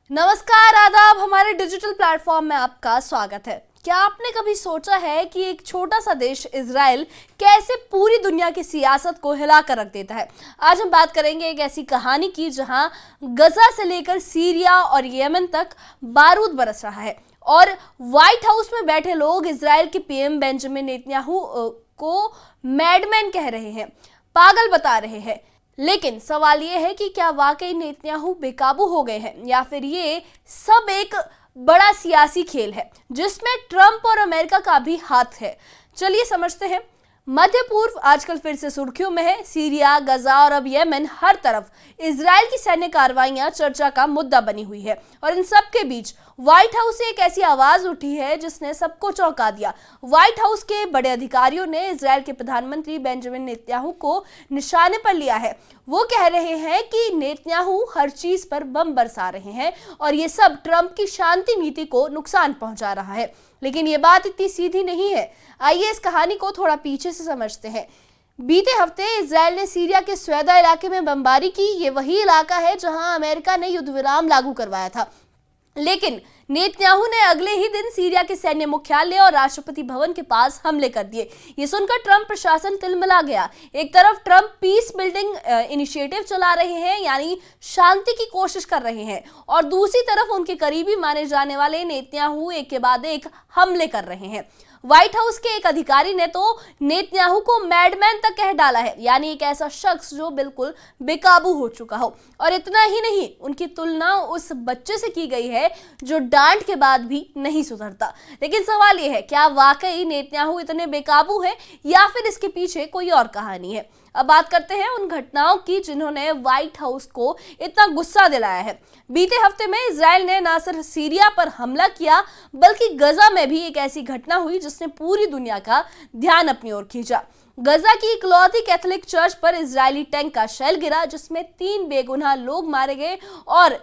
नमस्कार, आदाब। हमारे डिजिटल प्लेटफॉर्म में आपका स्वागत है। क्या आपने कभी सोचा है कि एक छोटा सा देश इजराइल कैसे पूरी दुनिया की सियासत को हिला कर रख देता है? आज हम बात करेंगे एक ऐसी कहानी की जहां गजा से लेकर सीरिया और यमन तक बारूद बरस रहा है और व्हाइट हाउस में बैठे लोग इजराइल के पीएम बेंजामिन नेतन्याहू को मैडमैन कह रहे हैं, पागल बता रहे हैं। लेकिन सवाल ये है कि क्या वाकई नेतन्याहू बेकाबू हो गए हैं या फिर ये सब एक बड़ा सियासी खेल है जिसमें ट्रंप और अमेरिका का भी हाथ है। चलिए समझते हैं। मध्य पूर्व आजकल फिर से सुर्खियों में है। सीरिया, गजा और अब यमन, हर तरफ इजराइल की सैन्य कार्रवाइयां चर्चा का मुद्दा बनी हुई है और इन सब के बीच व्हाइट हाउस से एक ऐसी आवाज उठी है जिसने सबको चौंका दिया। व्हाइट हाउस के बड़े अधिकारियों ने इजराइल के प्रधानमंत्री बेंजामिन नेतन्याहू को निशाने पर लिया है। वो कह रहे हैं कि नेतन्याहू हर चीज पर बम बरसा रहे हैं और ये सब ट्रंप की शांति नीति को नुकसान पहुंचा रहा है। लेकिन ये बात इतनी सीधी नहीं है। आइए इस कहानी को थोड़ा पीछे से समझते हैं। बीते हफ्ते इजराइल ने सीरिया के स्वेदा इलाके में बमबारी की। ये वही इलाका है जहां अमेरिका ने युद्ध विराम लागू करवाया था। लेकिन नेतन्याहू ने अगले ही दिन सीरिया के सैन्य मुख्यालय और राष्ट्रपति भवन के पास हमले कर दिए। ये सुनकर ट्रंप प्रशासन तिलमिला गया। एक तरफ ट्रंप पीस बिल्डिंग इनिशिएटिव चला रहे हैं, यानी शांति की कोशिश कर रहे हैं, और दूसरी तरफ उनके करीबी माने जाने वाले नेतन्याहू एक के बाद एक हमले कर रहे हैं। व्हाइट हाउस के एक अधिकारी ने तो नेतन्याहू को मैडमैन तक कह डाला है, यानी एक ऐसा शख्स जो बिल्कुल बेकाबू हो चुका हो। और इतना ही नहीं, उनकी तुलना उस बच्चे से की गई है जो डांट के बाद भी नहीं सुधरता। लेकिन सवाल यह है, क्या वाकई नेतन्याहू इतने बेकाबू है या फिर इसके पीछे कोई और कहानी है? अब बात करते हैं उन घटनाओं की जिन्होंने व्हाइट हाउस को इतना गुस्सा दिलाया है। बीते हफ्ते में इजराइल ने न सिर्फ सीरिया पर हमला किया बल्कि गजा में भी एक ऐसी घटना हुई जिसने पूरी दुनिया का ध्यान अपनी ओर खींचा। गजा की इकलौती कैथोलिक चर्च पर इजरायली टैंक का शेल गिरा जिसमें 3 बेगुनाह लोग मारे गए और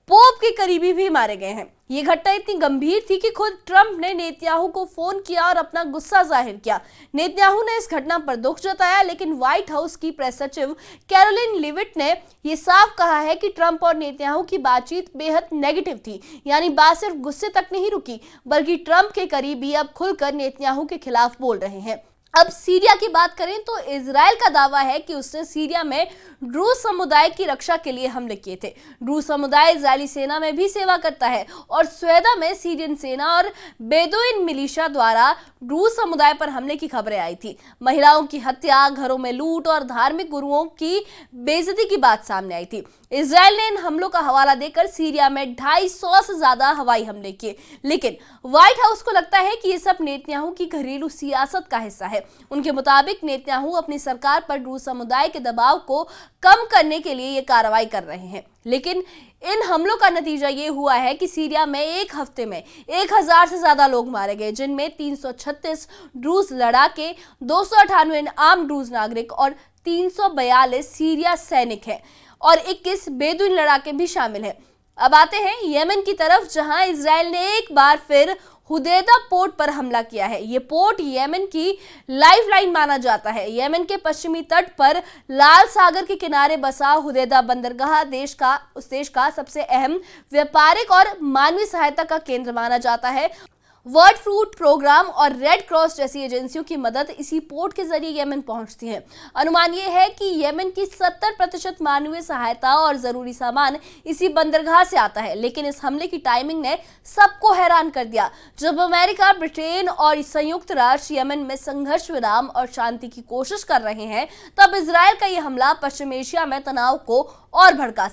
पोप के करीबी भी मारे गए हैं। ये घटना इतनी गंभीर थी कि खुद ट्रंप ने नेतन्याहू को फोन किया और अपना गुस्सा जाहिर किया। नेतन्याहू ने इस घटना पर दुख जताया, लेकिन व्हाइट हाउस की प्रेस सचिव कैरोलिन लिविट ने यह साफ कहा है कि ट्रंप और नेतन्याहू की बातचीत बेहद नेगेटिव थी। यानी बात सिर्फ गुस्से तक नहीं रुकी, बल्कि ट्रंप के करीबी अब खुलकर नेतन्याहू के खिलाफ बोल रहे हैं। अब सीरिया की बात करें तो इजराइल का दावा है कि उसने सीरिया में ड्रूज समुदाय की रक्षा के लिए हमले किए थे। ड्रूज समुदाय इजरायली सेना में भी सेवा करता है और स्वेदा में सीरियन सेना और बेदुइन मिलिशिया द्वारा ड्रूज समुदाय पर हमले की खबरें आई थी। महिलाओं की हत्या, घरों में लूट और धार्मिक गुरुओं की बेइज्जती की बात सामने आई थी। इजराइल ने इन हमलों का हवाला देकर सीरिया में 250 से ज्यादा हवाई हमले किए। लेकिन व्हाइट हाउस को लगता है कि ये सब नेतन्याहू की घरेलू सियासत का हिस्सा है। उनके मुताबिक नेतन्याहू अपनी सरकार पर ड्रूज समुदाय के दबाव को कम करने के लिए ये कार्रवाई कर रहे हैं। लेकिन इन हमलों का नतीजा ये हुआ है कि सीरिया में एक हफ्ते में 1000 से ज्यादा लोग मारे गए, जिनमें 336 ड्रूज लड़ाके, 298 आम ड्रूज नागरिक और 342 सीरिया सैनिक हैं और 21 बेदुइन लड़ाके भी शामिल हैं। अब आते हैं यमन की तरफ, जहां इजराइल ने एक बार फिर हुदैदा पोर्ट पर हमला किया है। ये पोर्ट यमन की लाइफलाइन माना जाता है। यमन के पश्चिमी तट पर लाल सागर के किनारे बसा हुदैदा बंदरगाह उस देश का सबसे अहम व्यापारिक और मानवीय सहायता का केंद्र माना जाता है। वर्ल्ड फूड प्रोग्राम और रेड क्रॉस जैसी एजेंसियों की मदद इसी पोर्ट के जरिए यमन पहुंचती है। अनुमान यह है कि यमन की 70% मानवीय सहायता और जरूरी सामान इसी बंदरगाह से आता है। लेकिन इस हमले की टाइमिंग ने सबको हैरान कर दिया। जब अमेरिका, ब्रिटेन और संयुक्त राष्ट्र यमन में संघर्ष विराम और शांति की कोशिश कर रहे हैं, तब इजराइल का यह हमला पश्चिम एशिया में तनाव को और भड़का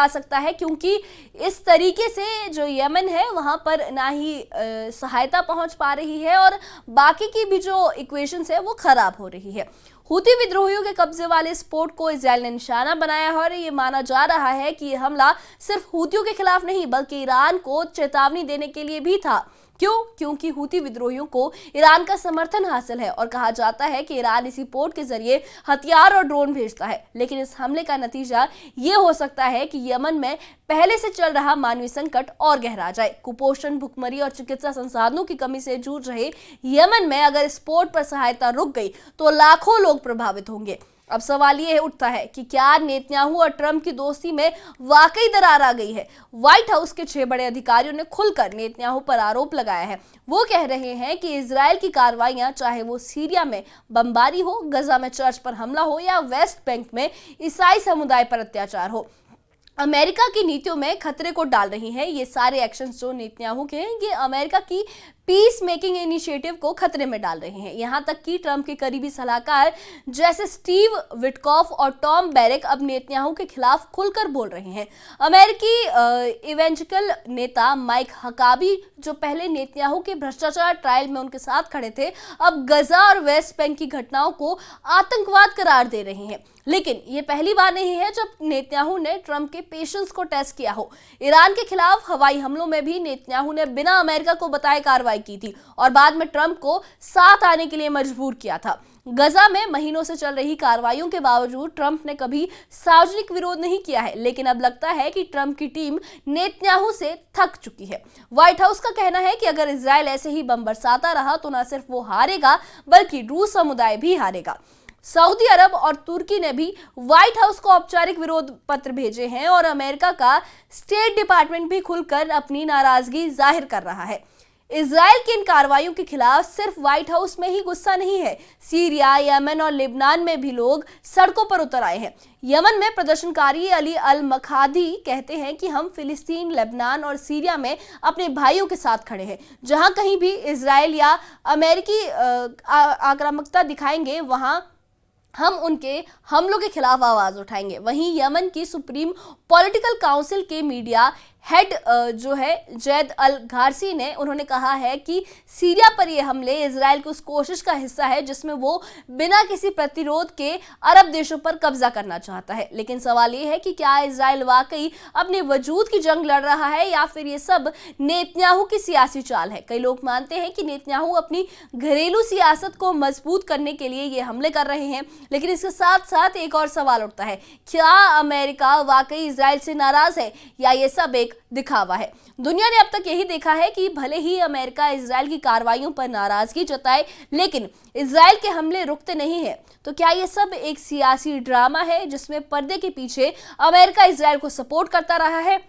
सकता है, क्योंकि इस तरीके से जो यमन है वहां पर ना ही सहायता पहुंच पा रही है और बाकी की भी जो इक्वेशंस है वो खराब हो रही है। हूती विद्रोहियों के कब्जे वाले इस पोर्ट को इजराइल ने निशाना बनाया है और ये माना जा रहा है कि यह हमला सिर्फ हूतियों के खिलाफ नहीं बल्कि ईरान को चेतावनी देने के लिए भी था। क्योंकि हूती विद्रोहियों को ईरान का समर्थन हासिल है और कहा जाता है कि ईरान इसी पोर्ट के जरिए हथियार और ड्रोन भेजता है। लेकिन इस हमले का नतीजा ये हो सकता है कि यमन में पहले से चल रहा मानवीय संकट और गहरा जाए। कुपोषण, भुखमरी और चिकित्सा संसाधनों की कमी से जूझ रहे यमन में अगर इस पोर्ट पर सहायता रुक गई तो लाखों लोग प्रभावित होंगे। अब सवाल ये उठता है कि क्या नेतन्याहू और ट्रंप की दोस्ती में वाकई दरार आ गई है। व्हाइट हाउस के 6 बड़े अधिकारियों ने खुलकर नेतन्याहू पर आरोप लगाया है। वो कह रहे हैं कि इजराइल की कार्रवाइयां, चाहे वो सीरिया में बमबारी हो, गजा में चर्च पर हमला हो या वेस्ट बैंक में ईसाई समुदाय पर अत्याचार हो, अमेरिका की नीतियों में खतरे को डाल रही है। ये सारे एक्शंस जो नेतन्याहू के हैं, ये अमेरिका की पीस मेकिंग इनिशिएटिव को खतरे में डाल रहे हैं। यहां तक कि ट्रंप के करीबी सलाहकार जैसे स्टीव विटकॉफ और टॉम बैरेक अब नेतन्याहू के खिलाफ खुलकर बोल रहे हैं। अमेरिकी इवेंजिकल नेता माइक हकाबी, जो पहले नेतन्याहू के भ्रष्टाचार ट्रायल में उनके साथ खड़े थे, अब गजा और वेस्ट बैंक की घटनाओं को आतंकवाद करार दे रहे हैं। लेकिन ये पहली बार नहीं है जब नेतन्याहू ने ट्रंप के पेशेंस को टेस्ट किया हो। ईरान के खिलाफ हवाई हमलों में भी नेतन्याहू ने बिना अमेरिका को बताए कार्रवाई की थी और बाद में ट्रंप को साथ आने के लिए मजबूर किया था। गजा में महीनों से चल रही कार्रवाइयों के बावजूद ट्रंप ने कभी सार्वजनिक विरोध नहीं किया है, लेकिन अब लगता है कि ट्रंप की टीम नेतन्याहू से थक चुकी है। व्हाइट हाउस का कहना है कि अगर इजराइल ऐसे ही बम बरसाता रहा तो न सिर्फ वो हारेगा बल्कि रूस समुदाय भी हारेगा। सऊदी अरब और तुर्की ने भी व्हाइट हाउस को औपचारिक विरोध पत्र भेजे हैं और अमेरिका का स्टेट डिपार्टमेंट भी खुलकर अपनी नाराजगी जाहिर कर रहा है। इजराइल की इन कार्रवाइयों के खिलाफ सिर्फ व्हाइट हाउस में ही गुस्सा नहीं है, सीरिया, यमन और लेबनान में भी लोग सड़कों पर उतर आए हैं। यमन में प्रदर्शनकारी अली अल मखादी कहते हैं कि हम फिलिस्तीन, लेबनान और सीरिया में अपने भाइयों के साथ खड़े हैं। जहां कहीं भी इजराइल या अमेरिकी आक्रामकता दिखाएंगे, वहां हम उनके हमलों के खिलाफ आवाज उठाएंगे। वहीं यमन की सुप्रीम पॉलिटिकल काउंसिल के मीडिया हेड जो है जैद अल घारसी ने, उन्होंने कहा है कि सीरिया पर यह हमले इजराइल की उस कोशिश का हिस्सा है जिसमें वो बिना किसी प्रतिरोध के अरब देशों पर कब्जा करना चाहता है। लेकिन सवाल ये है कि क्या इजराइल वाकई अपने वजूद की जंग लड़ रहा है या फिर ये सब नेतन्याहू की सियासी चाल है। कई लोग मानते हैं कि नेतन्याहू अपनी घरेलू सियासत को मजबूत करने के लिए ये हमले कर रहे हैं, लेकिन इसके साथ साथ एक और सवाल उठता है, क्या अमेरिका वाकई इजराइल से नाराज है या ये सब एक दिखावा है। दुनिया ने अब तक यही देखा है कि भले ही अमेरिका इजराइल की कार्रवाइयों पर नाराजगी जताए, लेकिन इजराइल के हमले रुकते नहीं हैं। तो क्या ये सब एक सियासी ड्रामा है जिसमें पर्दे के पीछे अमेरिका इजराइल को सपोर्ट करता रहा है?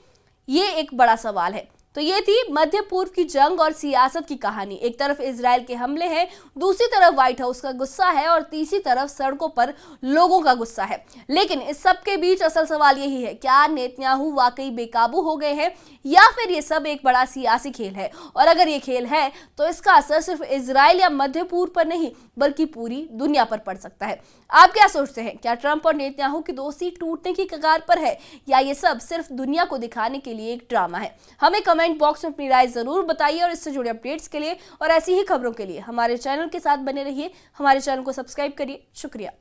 ये एक बड़ा सवाल है। तो ये थी मध्य पूर्व की जंग और सियासत की कहानी। एक तरफ इजराइल के हमले हैं, दूसरी तरफ व्हाइट हाउस का गुस्सा है और तीसरी तरफ सड़कों पर लोगों का गुस्सा है। लेकिन इस सब के बीच असल सवाल यही है, क्या नेतन्याहू वाकई बेकाबू हो गए हैं या फिर ये सब एक बड़ा सियासी खेल है? और अगर ये खेल है तो इसका असर सिर्फ इजराइल या मध्य पूर्व पर नहीं बल्कि पूरी दुनिया पर पड़ सकता है। आप क्या सोचते हैं? क्या ट्रंप और नेतन्याहू की दोस्ती टूटने की कगार पर है या ये सब सिर्फ दुनिया को दिखाने के लिए एक ड्रामा है? हमें कमेंट बॉक्स में अपनी राय जरूर बताइए और इससे जुड़े अपडेट्स के लिए और ऐसी ही खबरों के लिए हमारे चैनल के साथ बने रहिए। हमारे चैनल को सब्सक्राइब करिए। शुक्रिया।